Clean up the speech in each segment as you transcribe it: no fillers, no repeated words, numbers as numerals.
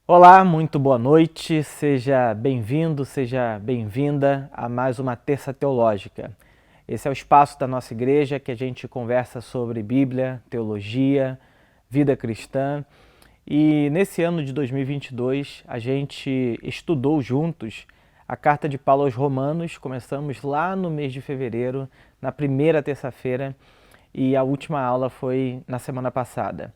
Olá, muito boa noite, seja bem-vindo, seja bem-vinda a mais uma Terça Teológica. Esse é o espaço da nossa igreja que a gente conversa sobre Bíblia, teologia, vida cristã. E nesse ano de 2022 a gente estudou juntos a carta de Paulo aos Romanos. Começamos lá no mês de fevereiro, na primeira terça-feira, e a última aula foi na semana passada.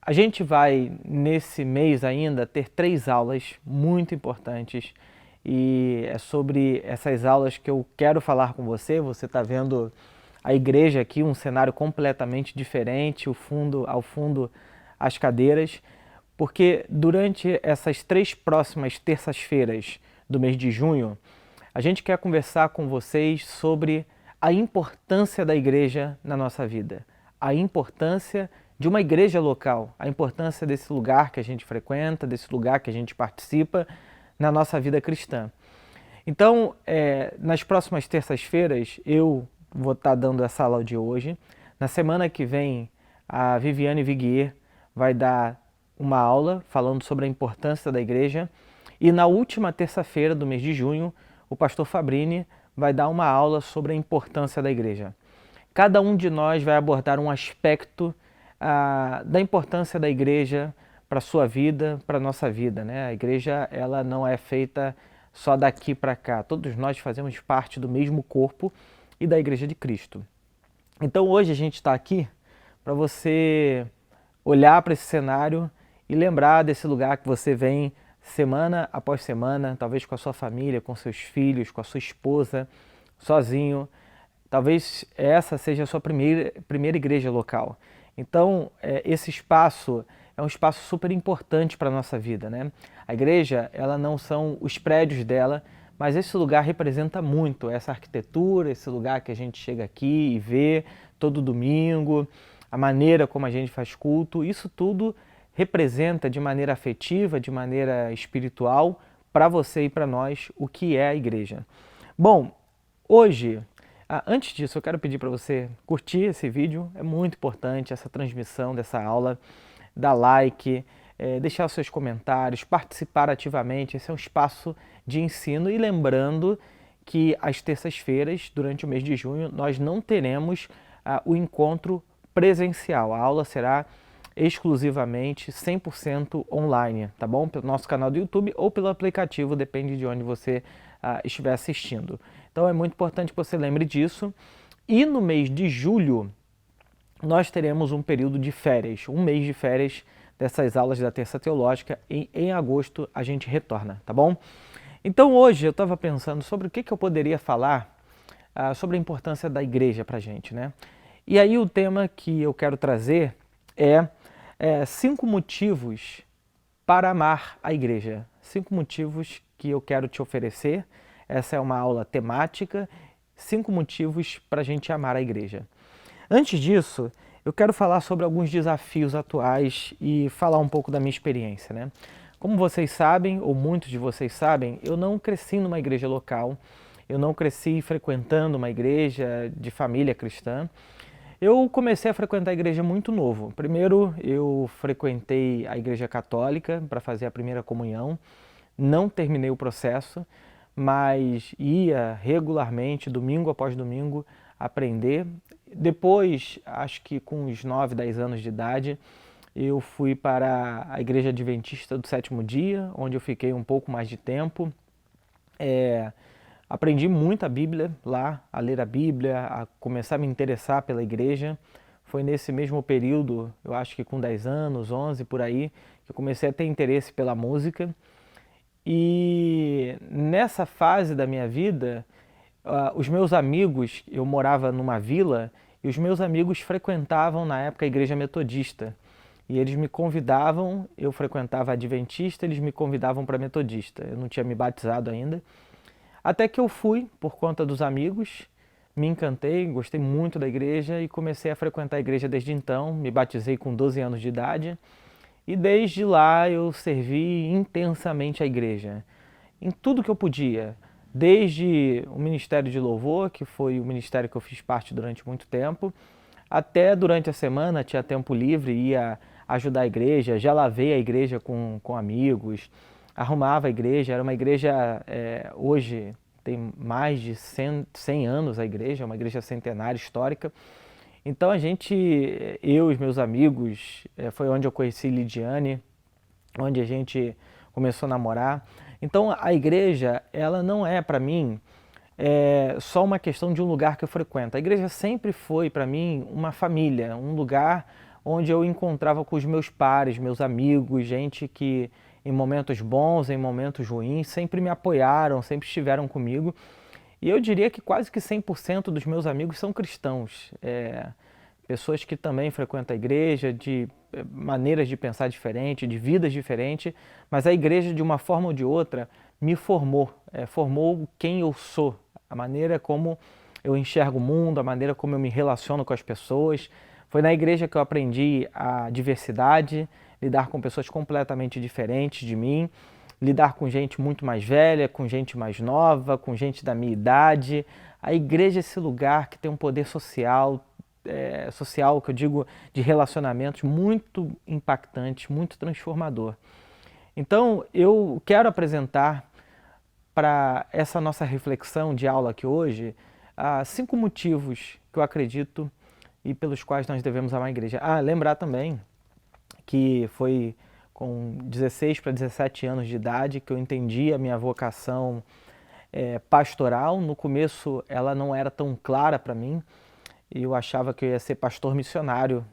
A gente vai, nesse mês ainda, ter 3 aulas muito importantes e é sobre essas aulas que eu quero falar com você. Você está vendo a igreja aqui, um cenário completamente diferente, ao fundo as cadeiras, porque durante essas 3 próximas terças-feiras do mês de junho, a gente quer conversar com vocês sobre a importância da igreja na nossa vida, a importância de uma igreja local, a importância desse lugar que a gente frequenta, desse lugar que a gente participa na nossa vida cristã. Então, nas próximas terças-feiras, eu vou estar dando essa aula de hoje. Na semana que vem, a Viviane Viguier vai dar uma aula falando sobre a importância da igreja. E na última terça-feira do mês de junho, o pastor Fabrini vai dar uma aula sobre a importância da igreja. Cada um de nós vai abordar um aspecto da importância da igreja para a sua vida, para a nossa vida, né? A igreja, ela não é feita só daqui para cá. Todos nós fazemos parte do mesmo corpo e da igreja de Cristo. Então hoje a gente está aqui para você olhar para esse cenário e lembrar desse lugar que você vem semana após semana, talvez com a sua família, com seus filhos, com a sua esposa, sozinho. Talvez essa seja a sua primeira igreja local. Então, esse espaço é um espaço super importante para a nossa vida, né? A igreja, ela não são os prédios dela, mas esse lugar representa muito essa arquitetura, esse lugar que a gente chega aqui e vê todo domingo, a maneira como a gente faz culto, isso tudo representa de maneira afetiva, de maneira espiritual, para você e para nós, o que é a igreja. Bom, hoje, antes disso, eu quero pedir para você curtir esse vídeo, é muito importante essa transmissão dessa aula, dar like, deixar os seus comentários, participar ativamente, esse é um espaço de ensino. E lembrando que às terças-feiras, durante o mês de junho, nós não teremos o encontro presencial, a aula será exclusivamente 100% online, tá bom? Pelo nosso canal do YouTube ou pelo aplicativo, depende de onde você estiver assistindo. Então é muito importante que você lembre disso. E no mês de julho, nós teremos um período de férias, um mês de férias dessas aulas da Terça Teológica. Em agosto a gente retorna, tá bom? Então hoje eu estava pensando sobre o que eu poderia falar sobre a importância da igreja para a gente, né? E aí o tema que eu quero trazer é 5 motivos para amar a igreja. 5 motivos que eu quero te oferecer. Essa é uma aula temática. 5 motivos para a gente amar a igreja. Antes disso, eu quero falar sobre alguns desafios atuais e falar um pouco da minha experiência, né? Como vocês sabem, ou muitos de vocês sabem, eu não cresci numa igreja local, eu não cresci frequentando uma igreja de família cristã. Eu comecei a frequentar a igreja muito novo. Primeiro, eu frequentei a igreja católica para fazer a primeira comunhão. Não terminei o processo, mas ia regularmente, domingo após domingo, aprender. Depois, acho que com uns 9, 10 anos de idade, eu fui para a igreja adventista do sétimo dia, onde eu fiquei um pouco mais de tempo. Aprendi muito a Bíblia lá, a ler a Bíblia, a começar a me interessar pela igreja. Foi nesse mesmo período, eu acho que com 10 anos, 11 por aí, que eu comecei a ter interesse pela música. E nessa fase da minha vida, os meus amigos, eu morava numa vila, e os meus amigos frequentavam na época a igreja metodista. E eles me convidavam, eu frequentava a adventista, eles me convidavam para metodista. Eu não tinha me batizado ainda. Até que eu fui, por conta dos amigos, me encantei, gostei muito da igreja e comecei a frequentar a igreja desde então. Me batizei com 12 anos de idade e desde lá eu servi intensamente a igreja, em tudo que eu podia. Desde o Ministério de Louvor, que foi o ministério que eu fiz parte durante muito tempo, até durante a semana tinha tempo livre, ia ajudar a igreja, já lavei a igreja com amigos, arrumava a igreja, era uma igreja, hoje tem mais de 100 anos a igreja, é uma igreja centenária, histórica. Então eu e os meus amigos, foi onde eu conheci Lidiane, onde a gente começou a namorar. Então a igreja, ela não é para mim só uma questão de um lugar que eu frequento. A igreja sempre foi para mim uma família, um lugar onde eu encontrava com os meus pares, meus amigos, gente que em momentos bons, em momentos ruins, sempre me apoiaram, sempre estiveram comigo. E eu diria que quase que 100% dos meus amigos são cristãos. Pessoas que também frequentam a igreja, de maneiras de pensar diferentes, de vidas diferentes, mas a igreja, de uma forma ou de outra, me formou, formou quem eu sou, a maneira como eu enxergo o mundo, a maneira como eu me relaciono com as pessoas. Foi na igreja que eu aprendi a diversidade, lidar com pessoas completamente diferentes de mim, lidar com gente muito mais velha, com gente mais nova, com gente da minha idade. A igreja é esse lugar que tem um poder social, social, que eu digo, de relacionamentos muito impactante, muito transformador. Então, eu quero apresentar para essa nossa reflexão de aula aqui hoje 5 motivos que eu acredito e pelos quais nós devemos amar a igreja. Lembrar também que foi com 16 para 17 anos de idade que eu entendi a minha vocação pastoral. No começo ela não era tão clara para mim, e eu achava que eu ia ser pastor missionário.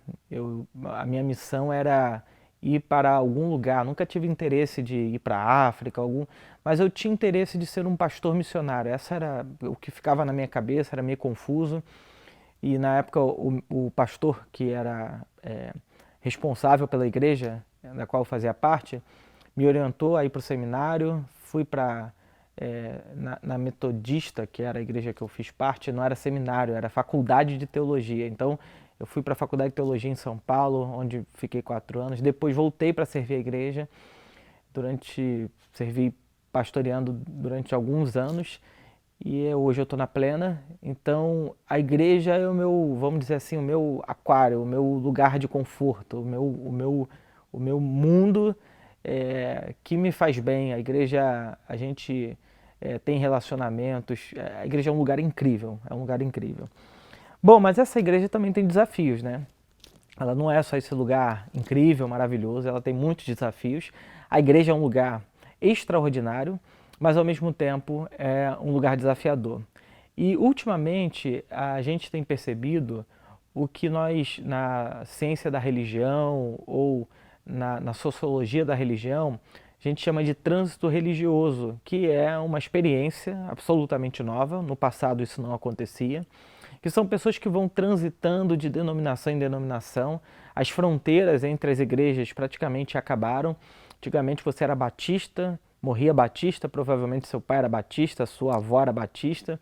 A minha missão era ir para algum lugar, nunca tive interesse de ir para a África, mas eu tinha interesse de ser um pastor missionário. Essa era o que ficava na minha cabeça, era meio confuso. E na época o pastor que era responsável pela igreja da qual eu fazia parte, me orientou a ir para o seminário. Fui para na Metodista, que era a igreja que eu fiz parte, não era seminário, era faculdade de teologia. Então eu fui para a faculdade de teologia em São Paulo, onde fiquei 4 anos. Depois voltei para servir a igreja, servi pastoreando durante alguns anos, e hoje eu estou na Plena. Então a igreja é o meu, vamos dizer assim, o meu aquário, o meu lugar de conforto, o meu mundo que me faz bem. A igreja, a gente tem relacionamentos, a igreja é um lugar incrível, é um lugar incrível. Bom, mas essa igreja também tem desafios, né? Ela não é só esse lugar incrível, maravilhoso, ela tem muitos desafios. A igreja é um lugar extraordinário, mas ao mesmo tempo é um lugar desafiador. E ultimamente a gente tem percebido o que nós, na ciência da religião ou na sociologia da religião, a gente chama de trânsito religioso, que é uma experiência absolutamente nova. No passado isso não acontecia, que são pessoas que vão transitando de denominação em denominação. As fronteiras entre as igrejas praticamente acabaram. Antigamente você era batista, morria batista, provavelmente seu pai era batista, sua avó era batista,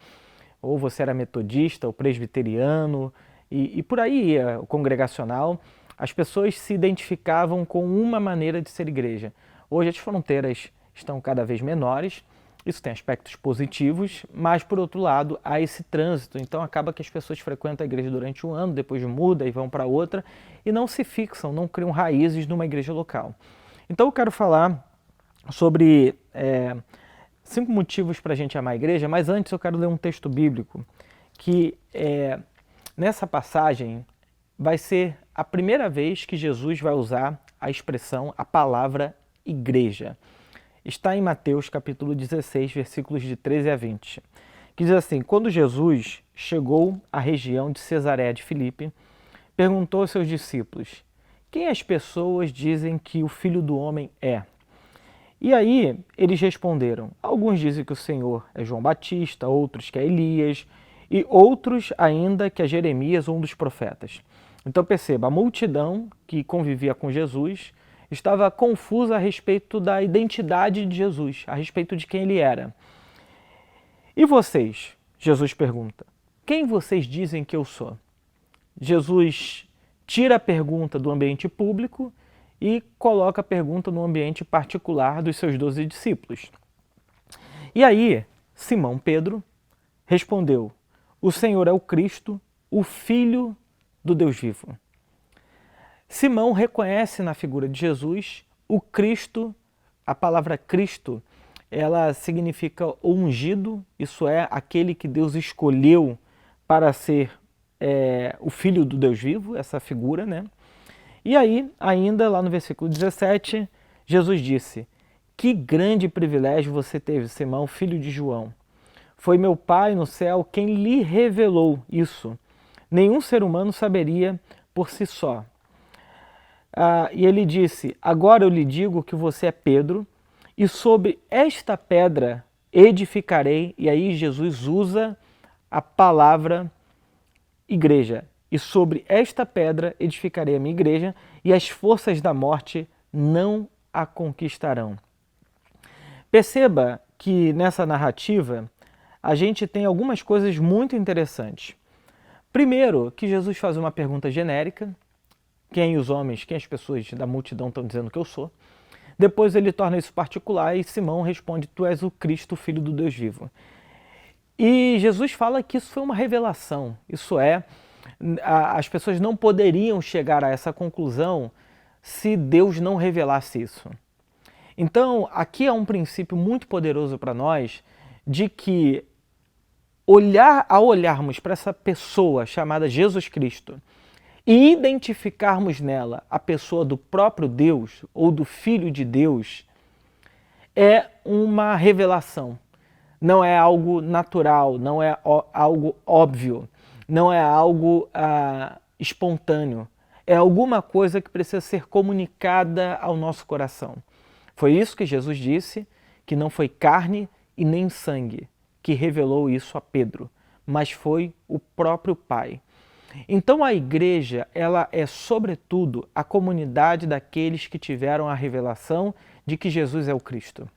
ou você era metodista, ou presbiteriano, e por aí ia, o congregacional. As pessoas se identificavam com uma maneira de ser igreja. Hoje as fronteiras estão cada vez menores, isso tem aspectos positivos, mas por outro lado há esse trânsito. Então acaba que as pessoas frequentam a igreja durante um ano, depois mudam e vão para outra, e não se fixam, não criam raízes numa igreja local. Então eu quero falar sobre 5 motivos para a gente amar a igreja, mas antes eu quero ler um texto bíblico que nessa passagem vai ser a primeira vez que Jesus vai usar a expressão, a palavra igreja. Está em Mateus capítulo 16, versículos de 13 a 20, que diz assim: quando Jesus chegou à região de Cesareia de Filipe, perguntou aos seus discípulos: quem as pessoas dizem que o Filho do Homem é? E aí eles responderam: alguns dizem que o Senhor é João Batista, outros que é Elias, e outros ainda que é Jeremias ou um dos profetas. Então perceba, a multidão que convivia com Jesus estava confusa a respeito da identidade de Jesus, a respeito de quem ele era. E vocês? Jesus pergunta: quem vocês dizem que eu sou? Jesus tira a pergunta do ambiente público e coloca a pergunta no ambiente particular dos seus 12 discípulos. E aí, Simão Pedro respondeu: o Senhor é o Cristo, o Filho do Deus vivo. Simão reconhece na figura de Jesus o Cristo. A palavra Cristo, ela significa ungido, isso é, aquele que Deus escolheu para ser o Filho do Deus vivo, essa figura, né? E aí, ainda lá no versículo 17, Jesus disse: que grande privilégio você teve, Simão, filho de João. Foi meu Pai no céu quem lhe revelou isso. Nenhum ser humano saberia por si só. E ele disse: agora eu lhe digo que você é Pedro, e sobre esta pedra edificarei. E aí Jesus usa a palavra igreja. E sobre esta pedra edificarei a minha igreja, e as forças da morte não a conquistarão. Perceba que nessa narrativa a gente tem algumas coisas muito interessantes. Primeiro, que Jesus faz uma pergunta genérica: quem os homens, quem as pessoas da multidão estão dizendo que eu sou? Depois ele torna isso particular e Simão responde: tu és o Cristo, filho do Deus vivo. E Jesus fala que isso foi uma revelação, isso é, as pessoas não poderiam chegar a essa conclusão se Deus não revelasse isso. Então, aqui é um princípio muito poderoso para nós, de que ao olharmos para essa pessoa chamada Jesus Cristo e identificarmos nela a pessoa do próprio Deus ou do Filho de Deus, é uma revelação. Não é algo natural, não é algo óbvio, não é algo espontâneo. É alguma coisa que precisa ser comunicada ao nosso coração. Foi isso que Jesus disse, que não foi carne e nem sangue que revelou isso a Pedro, mas foi o próprio Pai. Então a igreja, ela é sobretudo a comunidade daqueles que tiveram a revelação de que Jesus é o Cristo.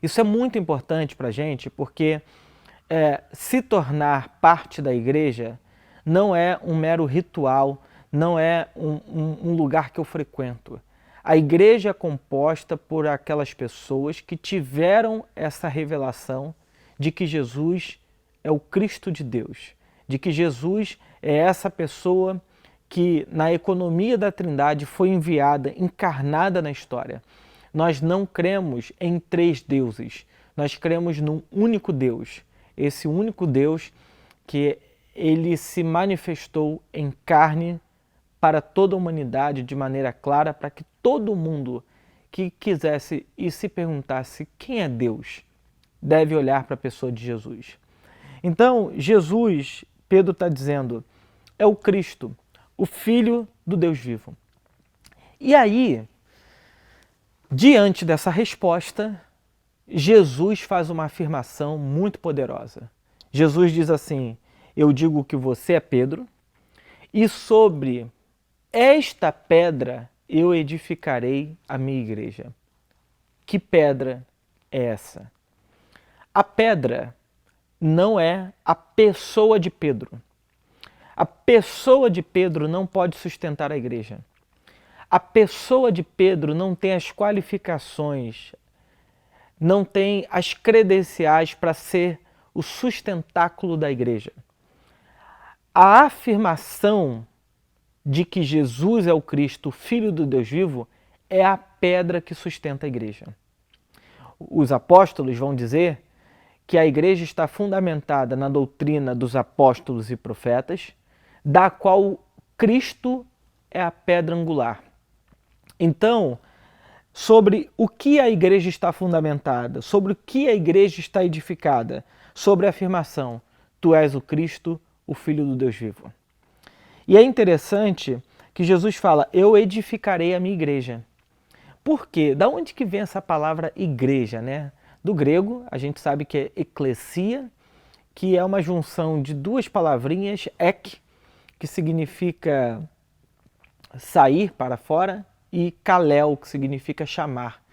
Isso é muito importante para a gente, porque se tornar parte da igreja não é um mero ritual, não é um lugar que eu frequento. A igreja é composta por aquelas pessoas que tiveram essa revelação de que Jesus é o Cristo de Deus, de que Jesus é essa pessoa que na economia da Trindade foi enviada, encarnada na história. Nós não cremos em três deuses, nós cremos num único Deus. Esse único Deus que ele se manifestou em carne para toda a humanidade de maneira clara, para que todo mundo que quisesse e se perguntasse quem é Deus, deve olhar para a pessoa de Jesus. Então, Jesus, Pedro está dizendo, é o Cristo, o Filho do Deus vivo. E aí, diante dessa resposta, Jesus faz uma afirmação muito poderosa. Jesus diz assim: eu digo que você é Pedro, e sobre esta pedra eu edificarei a minha igreja. Que pedra é essa? A pedra não é a pessoa de Pedro. A pessoa de Pedro não pode sustentar a igreja. A pessoa de Pedro não tem as qualificações, não tem as credenciais para ser o sustentáculo da igreja. A afirmação de que Jesus é o Cristo, Filho do Deus vivo, é a pedra que sustenta a igreja. Os apóstolos vão dizer que a igreja está fundamentada na doutrina dos apóstolos e profetas, da qual Cristo é a pedra angular. Então, sobre o que a igreja está fundamentada, sobre o que a igreja está edificada, sobre a afirmação: tu és o Cristo, o Filho do Deus vivo. E é interessante que Jesus fala: eu edificarei a minha igreja. Por quê? Da onde que vem essa palavra igreja, né? Do grego, a gente sabe que é eklesia, que é uma junção de duas palavrinhas, ek, que significa sair para fora, e kalel, que significa chamar.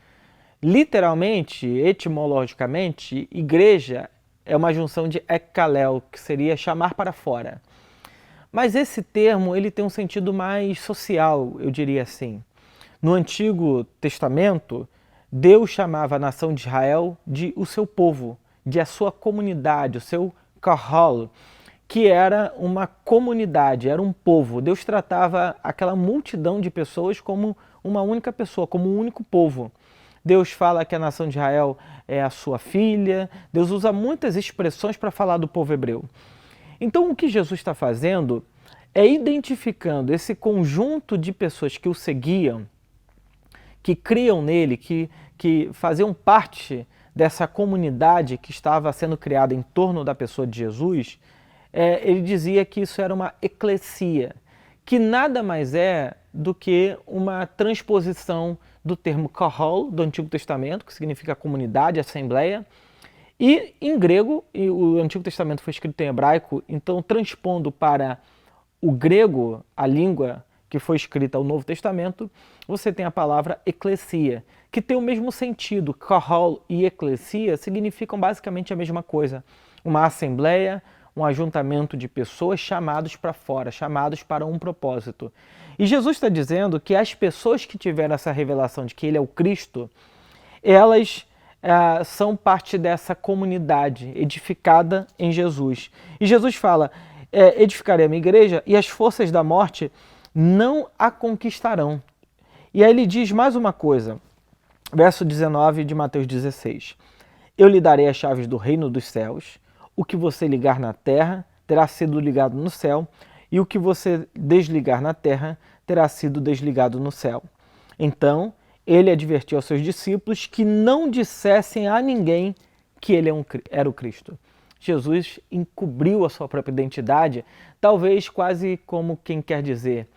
Literalmente, etimologicamente, igreja é uma junção de ekkalel, que seria chamar para fora. Mas esse termo ele tem um sentido mais social, eu diria assim. No Antigo Testamento, Deus chamava a nação de Israel de o seu povo, de a sua comunidade, o seu kahal, que era uma comunidade, era um povo. Deus tratava aquela multidão de pessoas como uma única pessoa, como um único povo. Deus fala que a nação de Israel é a sua filha. Deus usa muitas expressões para falar do povo hebreu. Então, o que Jesus está fazendo é identificando esse conjunto de pessoas que o seguiam, que criam nele, que faziam parte dessa comunidade que estava sendo criada em torno da pessoa de Jesus. Ele dizia que isso era uma eclesia, que nada mais é do que uma transposição do termo kahal, do Antigo Testamento, que significa comunidade, assembleia, e em grego, e o Antigo Testamento foi escrito em hebraico, então transpondo para o grego, a língua que foi escrita ao Novo Testamento, você tem a palavra eclesia, que tem o mesmo sentido. Kahal e eclesia significam basicamente a mesma coisa. Uma assembleia, um ajuntamento de pessoas chamados para fora, chamados para um propósito. E Jesus está dizendo que as pessoas que tiveram essa revelação de que Ele é o Cristo, elas são parte dessa comunidade edificada em Jesus. E Jesus fala, edificarei a minha igreja e as forças da morte não a conquistarão. E aí ele diz mais uma coisa, verso 19 de Mateus 16. Eu lhe darei as chaves do reino dos céus, o que você ligar na terra terá sido ligado no céu, e o que você desligar na terra terá sido desligado no céu. Então, ele advertiu aos seus discípulos que não dissessem a ninguém que ele era o Cristo. Jesus encobriu a sua própria identidade, talvez quase como quem quer dizer,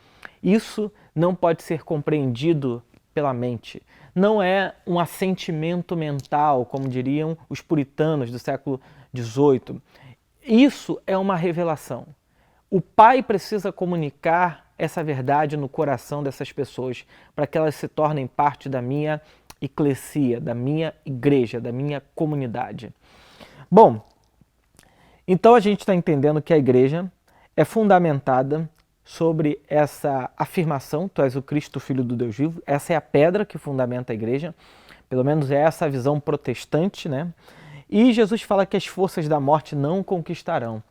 isso não pode ser compreendido pela mente. Não é um assentimento mental, como diriam os puritanos do século XVIII. Isso é uma revelação. O Pai precisa comunicar essa verdade no coração dessas pessoas para que elas se tornem parte da minha eclesia, da minha igreja, da minha comunidade. Bom, então a gente está entendendo que a igreja é fundamentada sobre essa afirmação, tu és o Cristo, Filho do Deus vivo. Essa é a pedra que fundamenta a igreja, pelo menos é essa a visão protestante, né? E Jesus fala que as forças da morte não conquistarão.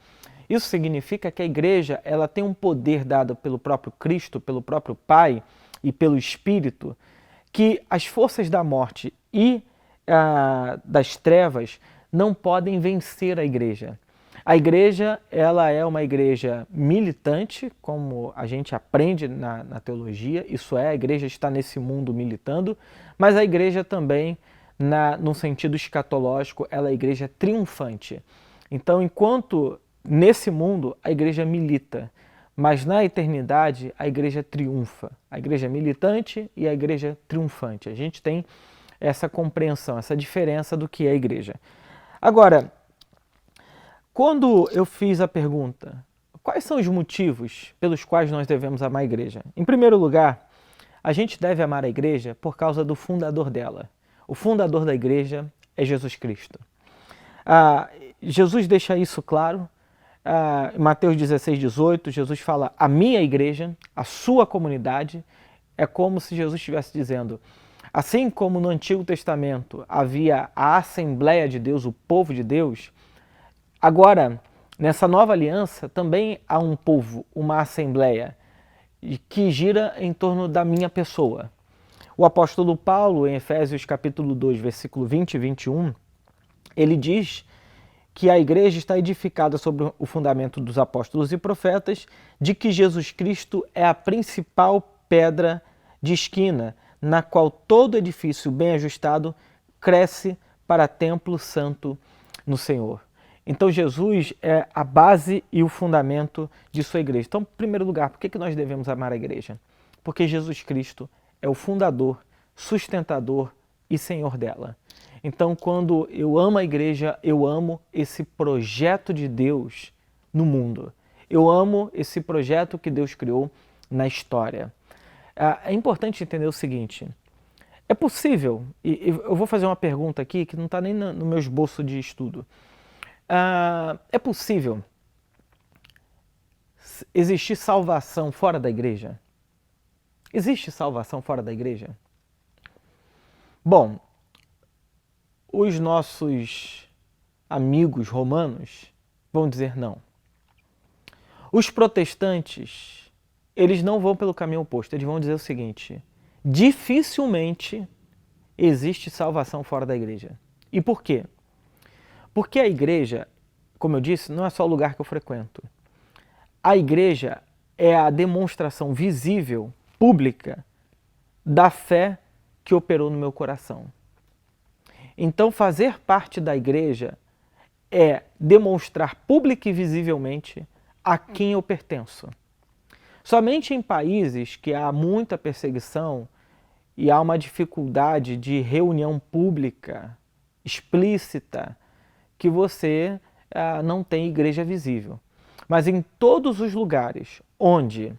Isso significa que a igreja ela tem um poder dado pelo próprio Cristo, pelo próprio Pai e pelo Espírito, que as forças da morte e das trevas não podem vencer a igreja. A igreja ela é uma igreja militante, como a gente aprende na teologia, isso é, a igreja está nesse mundo militando, mas a igreja também, num sentido escatológico, ela é a igreja triunfante. Então, enquanto nesse mundo a igreja milita, mas na eternidade a igreja triunfa. A igreja militante e a igreja triunfante. A gente tem essa compreensão, essa diferença do que é a igreja. Agora, quando eu fiz a pergunta, quais são os motivos pelos quais nós devemos amar a igreja? Em primeiro lugar, a gente deve amar a igreja por causa do fundador dela. O fundador da igreja é Jesus Cristo. Jesus deixa isso claro. Em Mateus 16, 18, Jesus fala a minha igreja, a sua comunidade. É como se Jesus estivesse dizendo, assim como no Antigo Testamento havia a Assembleia de Deus, o povo de Deus, agora, nessa nova aliança, também há um povo, uma assembleia, que gira em torno da minha pessoa. O apóstolo Paulo, em Efésios capítulo 2, versículo 20 e 21, ele diz que a igreja está edificada sobre o fundamento dos apóstolos e profetas, de que Jesus Cristo é a principal pedra de esquina, na qual todo edifício bem ajustado cresce para templo santo no Senhor. Então Jesus é a base e o fundamento de sua igreja. Então, em primeiro lugar, por que nós devemos amar a igreja? Porque Jesus Cristo é o fundador, sustentador e Senhor dela. Então, quando eu amo a igreja, eu amo esse projeto de Deus no mundo. Eu amo esse projeto que Deus criou na história. É importante entender o seguinte, é possível, e eu vou fazer uma pergunta aqui que não está nem no meu esboço de estudo. É possível existir salvação fora da igreja? Existe salvação fora da igreja? Bom, os nossos amigos romanos vão dizer não. Os protestantes, eles não vão pelo caminho oposto, eles vão dizer o seguinte: dificilmente existe salvação fora da igreja. E por quê? Porque a igreja, como eu disse, não é só o lugar que eu frequento. A igreja é a demonstração visível, pública, da fé que operou no meu coração. Então, fazer parte da igreja é demonstrar pública e visivelmente a quem eu pertenço. Somente em países que há muita perseguição e há uma dificuldade de reunião pública, explícita, que você não tem igreja visível. Mas em todos os lugares onde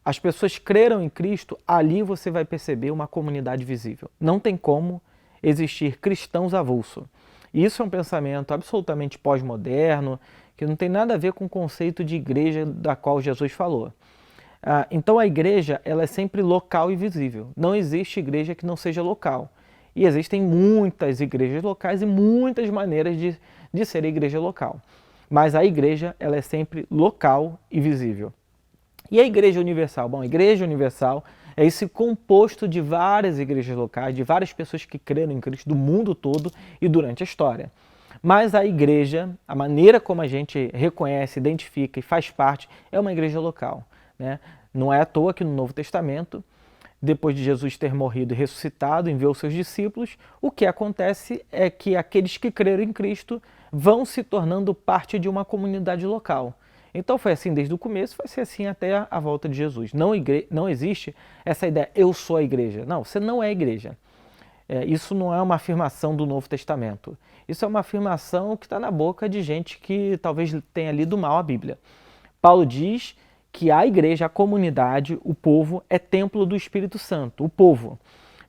as pessoas creram em Cristo, ali você vai perceber uma comunidade visível. Não tem como existir cristãos avulso. Isso é um pensamento absolutamente pós-moderno, que não tem nada a ver com o conceito de igreja da qual Jesus falou. Então a igreja ela é sempre local e visível. Não existe igreja que não seja local. E existem muitas igrejas locais e muitas maneiras de ser igreja local. Mas a igreja ela é sempre local e visível. E a Igreja Universal? Bom, a Igreja Universal é esse composto de várias igrejas locais, de várias pessoas que creram em Cristo do mundo todo e durante a história. Mas a igreja, a maneira como a gente reconhece, identifica e faz parte, é uma igreja local, né? Não é à toa que no Novo Testamento, depois de Jesus ter morrido e ressuscitado, enviou seus discípulos, o que acontece é que aqueles que creram em Cristo vão se tornando parte de uma comunidade local. Então foi assim desde o começo, vai ser assim até a volta de Jesus. Não existe essa ideia, eu sou a igreja. Não, você não é a igreja. Isso não é uma afirmação do Novo Testamento. Isso é uma afirmação que está na boca de gente que talvez tenha lido mal a Bíblia. Paulo diz que a igreja, a comunidade, o povo, é templo do Espírito Santo, o povo.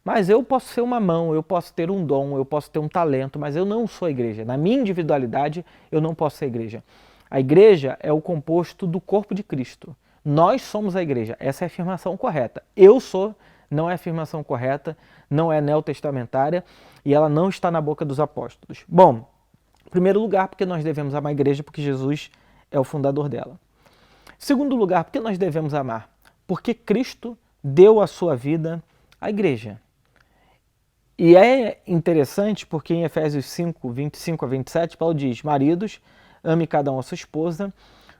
Mas eu posso ser uma mão, eu posso ter um dom, eu posso ter um talento, mas eu não sou a igreja. Na minha individualidade, eu não posso ser a igreja. A igreja é o composto do corpo de Cristo. Nós somos a igreja. Essa é a afirmação correta. Eu sou não é a afirmação correta, não é neotestamentária e ela não está na boca dos apóstolos. Bom, em primeiro lugar, porque nós devemos amar a igreja, porque Jesus é o fundador dela. Em segundo lugar, porque nós devemos amar? Porque Cristo deu a sua vida à igreja. E é interessante porque em Efésios 5, 25 a 27, Paulo diz: maridos, ame cada um a sua esposa,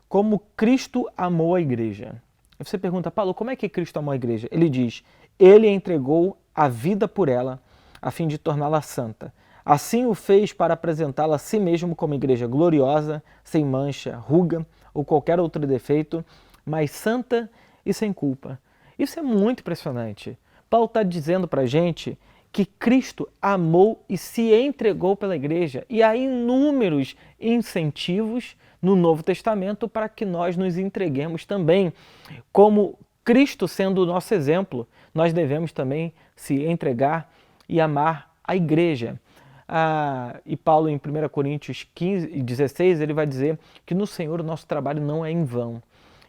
como Cristo amou a igreja. Aí você pergunta: Paulo, como é que Cristo amou a igreja? Ele diz: ele entregou a vida por ela, a fim de torná-la santa. Assim o fez para apresentá-la a si mesmo como igreja gloriosa, sem mancha, ruga ou qualquer outro defeito, mas santa e sem culpa. Isso é muito impressionante. Paulo está dizendo para a gente que Cristo amou e se entregou pela igreja. E há inúmeros incentivos no Novo Testamento para que nós nos entreguemos também. Como Cristo sendo o nosso exemplo, nós devemos também se entregar e amar a igreja. E Paulo em 1 Coríntios 15 e 16, ele vai dizer que no Senhor o nosso trabalho não é em vão.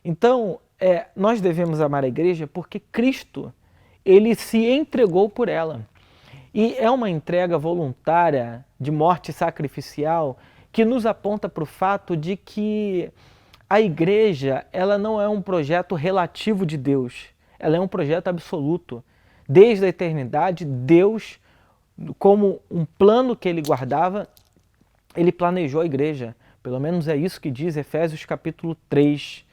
Então, nós devemos amar a igreja porque Cristo, ele se entregou por ela. E é uma entrega voluntária de morte sacrificial que nos aponta para o fato de que a igreja ela não é um projeto relativo de Deus, ela é um projeto absoluto. Desde a eternidade, Deus, como um plano que ele guardava, ele planejou a igreja. Pelo menos é isso que diz Efésios capítulo 3,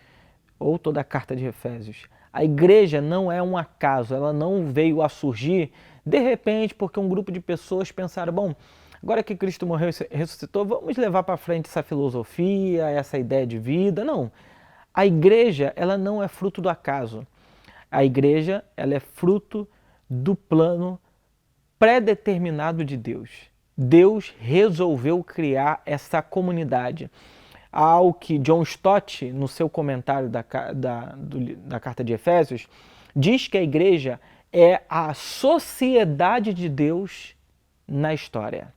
ou toda a carta de Efésios. A igreja não é um acaso, ela não veio a surgir de repente porque um grupo de pessoas pensaram: bom, agora que Cristo morreu e ressuscitou, vamos levar para frente essa filosofia, essa ideia de vida. Não. A igreja, ela não é fruto do acaso. A igreja, ela é fruto do plano pré-determinado de Deus. Deus resolveu criar essa comunidade. Ao que John Stott, no seu comentário da carta de Efésios, diz que a igreja é a sociedade de Deus na história.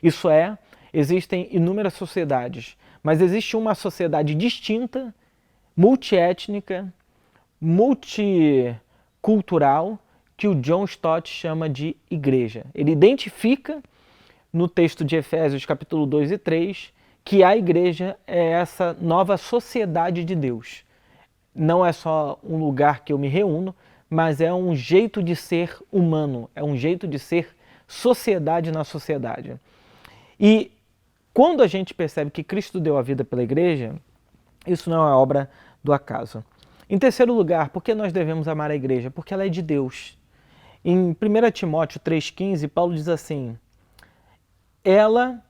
Isso é, existem inúmeras sociedades, mas existe uma sociedade distinta, multiétnica, multicultural, que o John Stott chama de igreja. Ele identifica no texto de Efésios capítulo 2 e 3 que a igreja é essa nova sociedade de Deus. não é só um lugar que eu me reúno, mas é um jeito de ser humano, é um jeito de ser sociedade na sociedade. E quando a gente percebe que Cristo deu a vida pela igreja, isso não é obra do acaso. Em terceiro lugar, por que nós devemos amar a igreja? Porque ela é de Deus. Em 1 Timóteo 3,15, Paulo diz assim: ela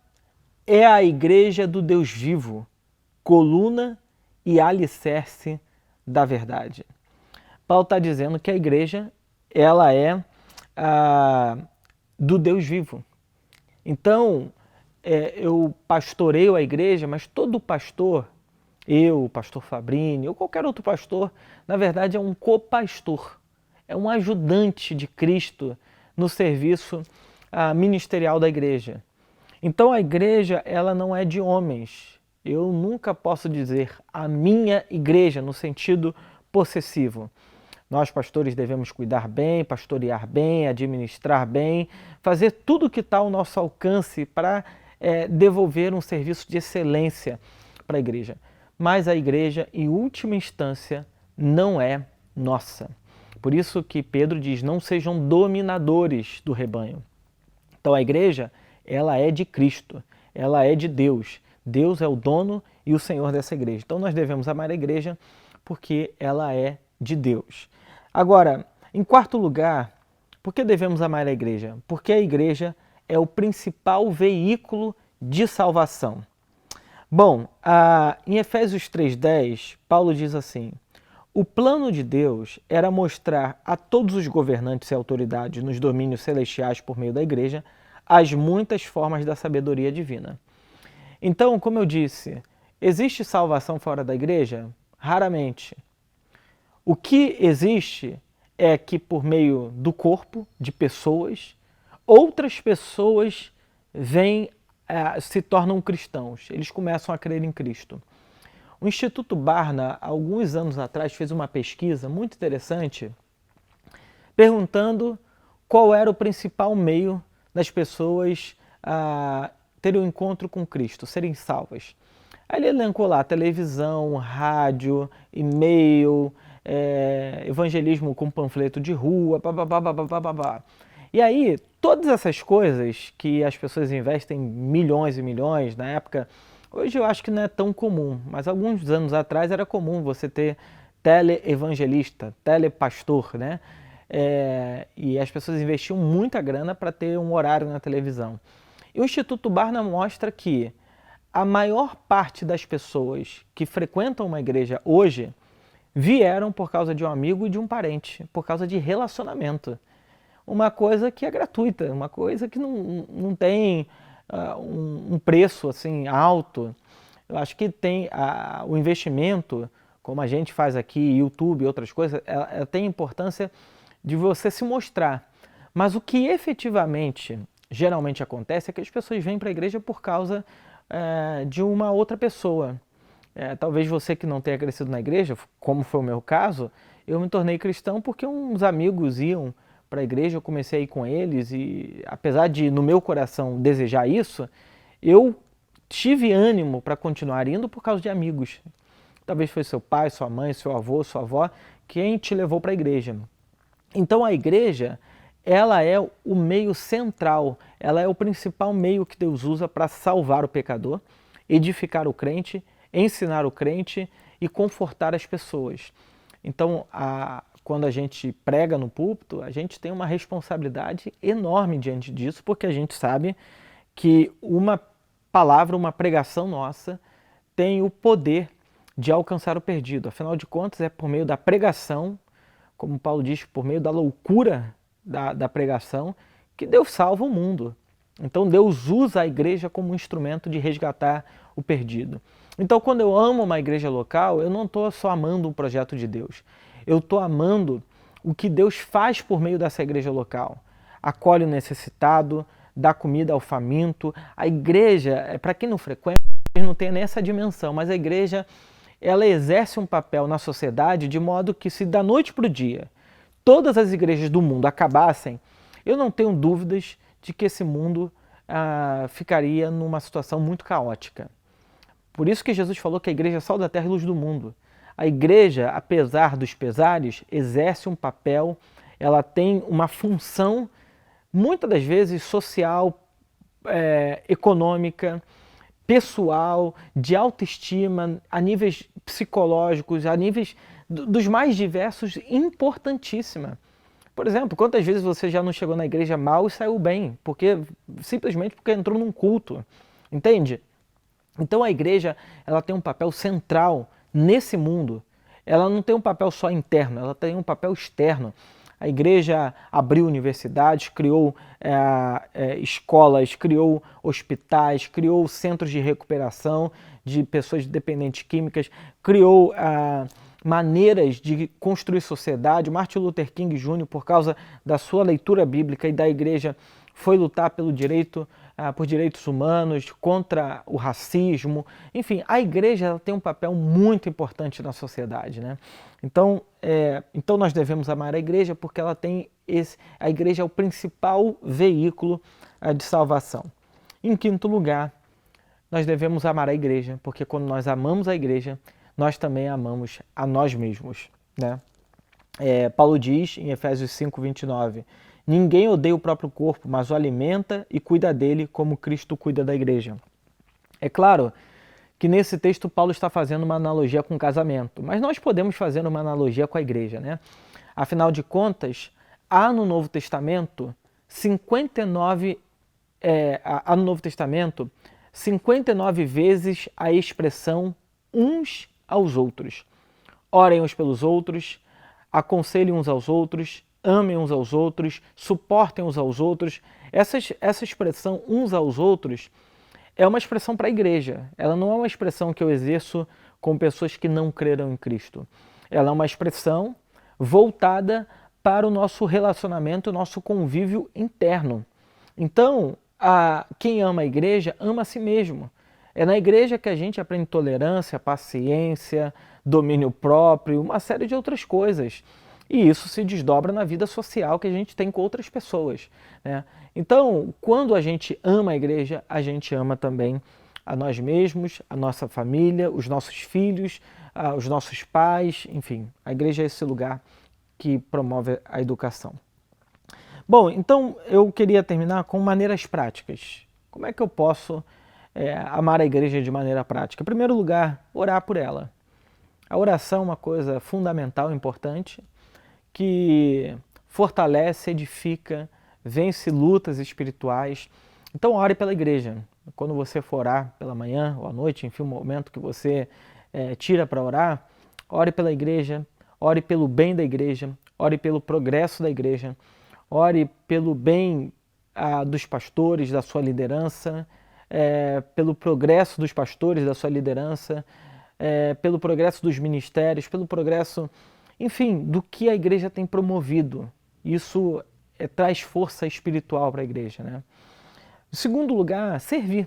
é a igreja do Deus vivo, coluna e alicerce da verdade. Paulo está dizendo que a igreja ela é do Deus vivo. Então, eu pastoreio a igreja, mas todo pastor, eu, o pastor Fabrini, ou qualquer outro pastor, na verdade é um copastor, é um ajudante de Cristo no serviço ministerial da igreja. Então a igreja ela não é de homens. Eu nunca posso dizer a minha igreja no sentido possessivo. Nós, pastores, devemos cuidar bem, pastorear bem, administrar bem, fazer tudo o que está ao nosso alcance para devolver um serviço de excelência para a igreja. Mas a igreja, em última instância, não é nossa. Por isso que Pedro diz, não sejam dominadores do rebanho. Então a igreja, ela é de Cristo, ela é de Deus. Deus é o dono e o Senhor dessa igreja. Então nós devemos amar a igreja porque ela é de Deus. Agora, em quarto lugar, por que devemos amar a igreja? Porque a igreja é o principal veículo de salvação. Bom, em Efésios 3,10, Paulo diz assim: o plano de Deus era mostrar a todos os governantes e autoridades nos domínios celestiais por meio da igreja as muitas formas da sabedoria divina. Então, como eu disse, existe salvação fora da igreja? Raramente. O que existe é que por meio do corpo, de pessoas, outras pessoas se tornam cristãos, eles começam a crer em Cristo. O Instituto Barna, alguns anos atrás, fez uma pesquisa muito interessante perguntando qual era o principal meio das pessoas terem um encontro com Cristo, serem salvas. Aí ele elencou lá televisão, rádio, e-mail, evangelismo com panfleto de rua, babá. E aí, todas essas coisas que as pessoas investem milhões e milhões, na época, hoje eu acho que não é tão comum, mas alguns anos atrás era comum você ter tele-evangelista, telepastor, né? E as pessoas investiam muita grana para ter um horário na televisão. E o Instituto Barna mostra que a maior parte das pessoas que frequentam uma igreja hoje vieram por causa de um amigo e de um parente, por causa de relacionamento. Uma coisa que é gratuita, uma coisa que não tem um preço assim alto. Eu acho que tem o investimento, como a gente faz aqui, YouTube e outras coisas, ela tem importância de você se mostrar. Mas o que efetivamente, geralmente acontece é que as pessoas vêm para a igreja por causa de uma outra pessoa. Talvez você que não tenha crescido na igreja, como foi o meu caso, eu me tornei cristão porque uns amigos iam para a igreja, eu comecei a ir com eles e apesar de no meu coração desejar isso, eu tive ânimo para continuar indo por causa de amigos. Talvez foi seu pai, sua mãe, seu avô, sua avó, quem te levou para a igreja. Então a igreja, ela é o meio central, ela é o principal meio que Deus usa para salvar o pecador, edificar o crente, ensinar o crente e confortar as pessoas. Então, quando a gente prega no púlpito, a gente tem uma responsabilidade enorme diante disso, porque a gente sabe que uma palavra, uma pregação nossa, tem o poder de alcançar o perdido. Afinal de contas, é por meio da pregação, como Paulo diz, por meio da loucura da pregação, que Deus salva o mundo. Então Deus usa a igreja como um instrumento de resgatar o perdido. Então quando eu amo uma igreja local, eu não estou só amando um projeto de Deus. Eu estou amando o que Deus faz por meio dessa igreja local. Acolhe o necessitado, dá comida ao faminto. A igreja, para quem não frequenta, não tem nem essa dimensão, mas a igreja ela exerce um papel na sociedade de modo que se da noite para o dia todas as igrejas do mundo acabassem, eu não tenho dúvidas de que esse mundo ficaria numa situação muito caótica. Por isso que Jesus falou que a igreja é sal da terra e luz do mundo. a igreja, apesar dos pesares, exerce um papel, ela tem uma função, muitas das vezes social, econômica, pessoal, de autoestima, a níveis psicológicos, a níveis dos mais diversos, importantíssima. Por exemplo, quantas vezes você já não chegou na igreja mal e saiu bem, simplesmente porque entrou num culto, entende? Então a igreja, ela tem um papel central nesse mundo. Ela não tem um papel só interno, ela tem um papel externo. A igreja abriu universidades, criou escolas, criou hospitais, criou centros de recuperação de pessoas dependentes químicas, criou maneiras de construir sociedade. Martin Luther King Jr., por causa da sua leitura bíblica e da igreja, foi lutar pelo por direitos humanos, contra o racismo. Enfim, a igreja ela tem um papel muito importante na sociedade, né? Então nós devemos amar a igreja porque ela tem a igreja é o principal veículo de salvação. Em quinto lugar, nós devemos amar a igreja, porque quando nós amamos a igreja, nós também amamos a nós mesmos, né? Paulo diz em Efésios 5:29, ninguém odeia o próprio corpo, mas o alimenta e cuida dele como Cristo cuida da igreja. É claro que nesse texto Paulo está fazendo uma analogia com o casamento, mas nós podemos fazer uma analogia com a igreja, né? Afinal de contas, há no Novo Testamento 59 vezes a expressão uns aos outros. Orem uns pelos outros, aconselhem uns aos outros, amem uns aos outros, suportem uns aos outros. Essa expressão uns aos outros é uma expressão para a igreja. Ela não é uma expressão que eu exerço com pessoas que não creram em Cristo. Ela é uma expressão voltada para o nosso relacionamento, o nosso convívio interno. Então, quem ama a igreja, ama a si mesmo. É na igreja que a gente aprende tolerância, paciência, domínio próprio, uma série de outras coisas. E isso se desdobra na vida social que a gente tem com outras pessoas, né? Então, quando a gente ama a igreja, a gente ama também a nós mesmos, a nossa família, os nossos filhos, os nossos pais, enfim. A igreja é esse lugar que promove a educação. Bom, então eu queria terminar com maneiras práticas. Como é que eu posso amar a igreja de maneira prática? Em primeiro lugar, orar por ela. A oração é uma coisa fundamental, importante, que fortalece, edifica, vence lutas espirituais. Então ore pela igreja. Quando você for orar pela manhã ou à noite, enfim, o momento que você tira para orar, ore pela igreja, ore pelo bem da igreja, ore pelo progresso da igreja, ore pelo bem dos pastores, da sua liderança, pelo progresso dos pastores, da sua liderança, pelo progresso dos ministérios, pelo progresso, enfim, do que a igreja tem promovido. Isso traz força espiritual para a igreja, né? Em segundo lugar, servir.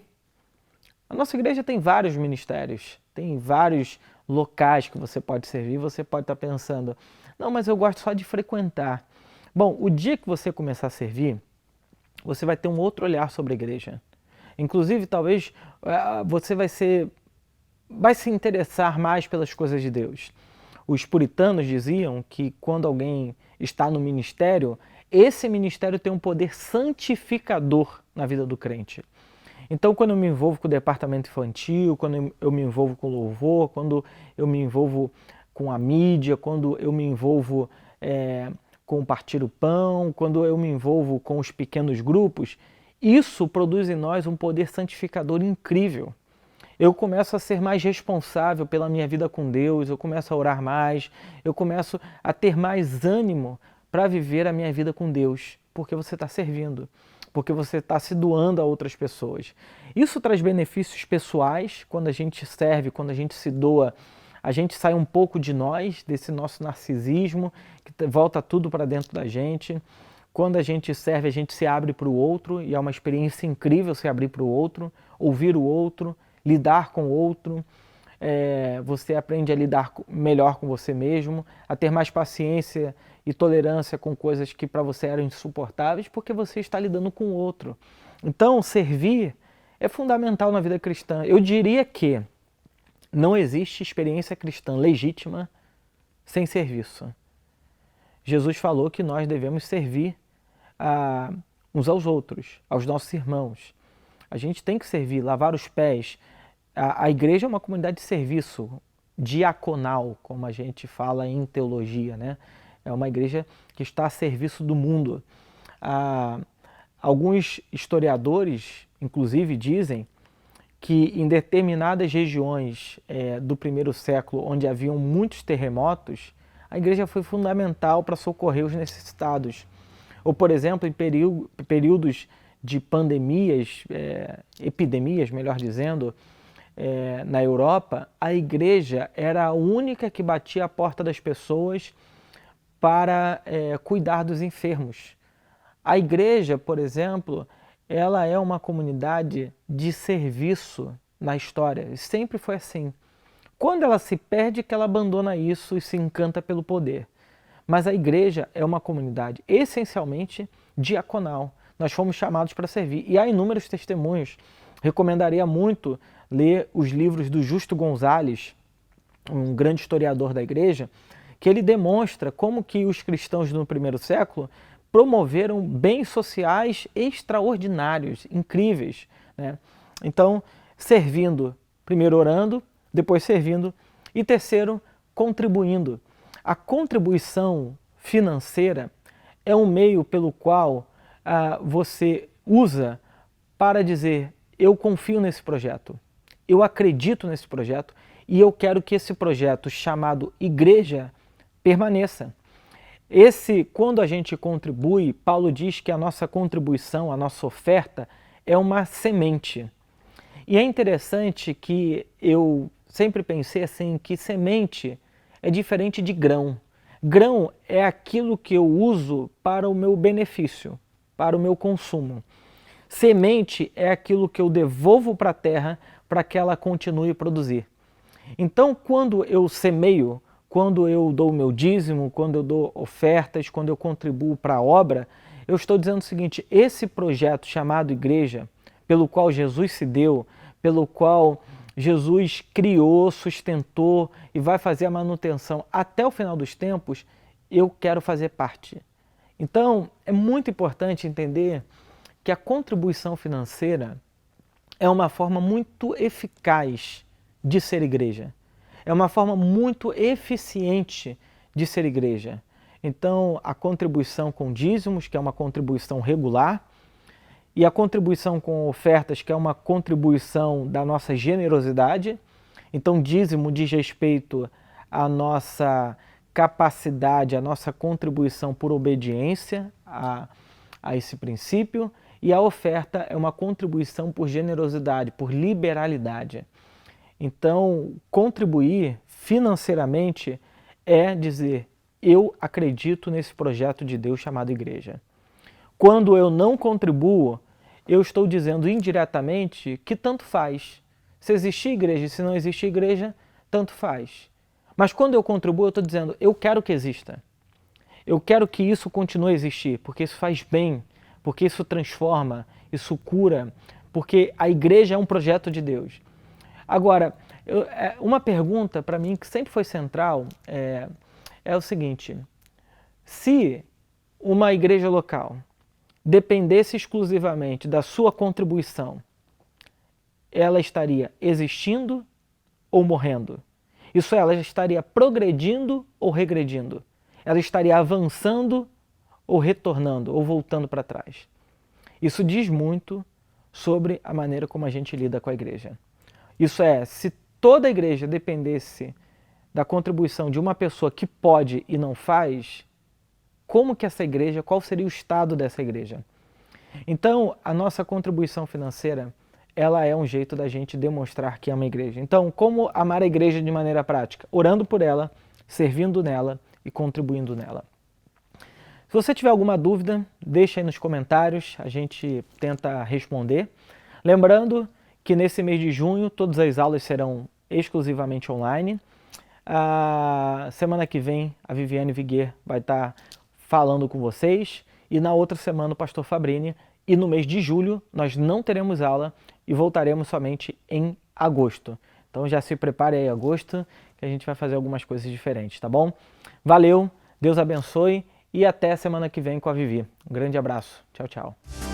A nossa igreja tem vários ministérios, tem vários locais que você pode servir. Você pode estar pensando, não, mas eu gosto só de frequentar. Bom, o dia que você começar a servir, você vai ter um outro olhar sobre a igreja. Inclusive, talvez você vai se interessar mais pelas coisas de Deus. Os puritanos diziam que quando alguém está no ministério, esse ministério tem um poder santificador na vida do crente. Então, quando eu me envolvo com o departamento infantil, quando eu me envolvo com louvor, quando eu me envolvo com a mídia, quando eu me envolvo com partir o pão, quando eu me envolvo com os pequenos grupos, isso produz em nós um poder santificador incrível. Eu começo a ser mais responsável pela minha vida com Deus, eu começo a orar mais, eu começo a ter mais ânimo para viver a minha vida com Deus, porque você está servindo, porque você está se doando a outras pessoas. Isso traz benefícios pessoais, quando a gente serve, quando a gente se doa, a gente sai um pouco de nós, desse nosso narcisismo, que volta tudo para dentro da gente. Quando a gente serve, a gente se abre para o outro, e é uma experiência incrível se abrir para o outro, ouvir o outro, lidar com o outro. Você aprende a lidar melhor com você mesmo, a ter mais paciência e tolerância com coisas que para você eram insuportáveis, porque você está lidando com o outro. Então, servir é fundamental na vida cristã. Eu diria que Não existe experiência cristã legítima sem serviço. Jesus falou que nós devemos servir uns aos outros, aos nossos irmãos. A gente tem que servir, lavar os pés. A igreja é uma comunidade de serviço diaconal, como a gente fala em teologia, né? É uma igreja que está a serviço do mundo. Alguns historiadores, inclusive, dizem que em determinadas regiões do primeiro século, onde haviam muitos terremotos, a igreja foi fundamental para socorrer os necessitados. Ou, por exemplo, em períodos de pandemias, epidemias, melhor dizendo, na Europa, a igreja era a única que batia a porta das pessoas para cuidar dos enfermos. A igreja, por exemplo, ela é uma comunidade de serviço na história. Sempre foi assim. Quando ela se perde, que ela abandona isso e se encanta pelo poder. Mas a igreja é uma comunidade essencialmente diaconal. Nós fomos chamados para servir. E há inúmeros testemunhos. Recomendaria muito ler os livros do Justo Gonzalez, um grande historiador da igreja, que ele demonstra como que os cristãos no primeiro século promoveram bens sociais extraordinários, incríveis, né? Então, servindo, primeiro orando, depois servindo e terceiro, contribuindo. A contribuição financeira é um meio pelo qual você usa para dizer: eu confio nesse projeto, eu acredito nesse projeto e eu quero que esse projeto chamado igreja permaneça. Quando a gente contribui, Paulo diz que a nossa contribuição, a nossa oferta é uma semente. E é interessante que eu sempre pensei assim, que semente é diferente de grão. Grão é aquilo que eu uso para o meu benefício, para o meu consumo. Semente é aquilo que eu devolvo para a terra para que ela continue a produzir. Então, quando eu semeio, quando eu dou o meu dízimo, quando eu dou ofertas, quando eu contribuo para a obra, eu estou dizendo o seguinte: esse projeto chamado igreja, pelo qual Jesus se deu, pelo qual Jesus criou, sustentou e vai fazer a manutenção até o final dos tempos, eu quero fazer parte. Então, é muito importante entender que a contribuição financeira é uma forma muito eficaz de ser igreja. É uma forma muito eficiente de ser igreja. Então, a contribuição com dízimos, que é uma contribuição regular, e a contribuição com ofertas, que é uma contribuição da nossa generosidade. Então, dízimo diz respeito à nossa capacidade, à nossa contribuição por obediência a esse princípio, e a oferta é uma contribuição por generosidade, por liberalidade. Então, contribuir financeiramente é dizer: eu acredito nesse projeto de Deus chamado igreja. Quando eu não contribuo, eu estou dizendo indiretamente que tanto faz. Se existir igreja e se não existir igreja, tanto faz. Mas quando eu contribuo, eu estou dizendo: eu quero que exista. Eu quero que isso continue a existir, porque isso faz bem, porque isso transforma, isso cura, porque a igreja é um projeto de Deus. Agora, uma pergunta para mim que sempre foi central é o seguinte: se uma igreja local dependesse exclusivamente da sua contribuição, ela estaria existindo ou morrendo? Isso é, ela estaria progredindo ou regredindo? Ela estaria avançando ou retornando, ou voltando para trás? Isso diz muito sobre a maneira como a gente lida com a igreja. Isso é, se toda a igreja dependesse da contribuição de uma pessoa que pode e não faz, como que essa igreja, qual seria o estado dessa igreja? Então, a nossa contribuição financeira, ela é um jeito da gente demonstrar que é uma igreja. Então, como amar a igreja de maneira prática? Orando por ela, servindo nela e contribuindo nela. Se você tiver alguma dúvida, deixa aí nos comentários, a gente tenta responder. Lembrando que nesse mês de junho todas as aulas serão exclusivamente online. A semana que vem a Viviane Viguer vai estar falando com vocês e na outra semana o pastor Fabrini, e no mês de julho nós não teremos aula e voltaremos somente em agosto. Então já se prepare aí, agosto, que a gente vai fazer algumas coisas diferentes, tá bom? Valeu, Deus abençoe e até semana que vem com a Vivi. Um grande abraço. Tchau, tchau.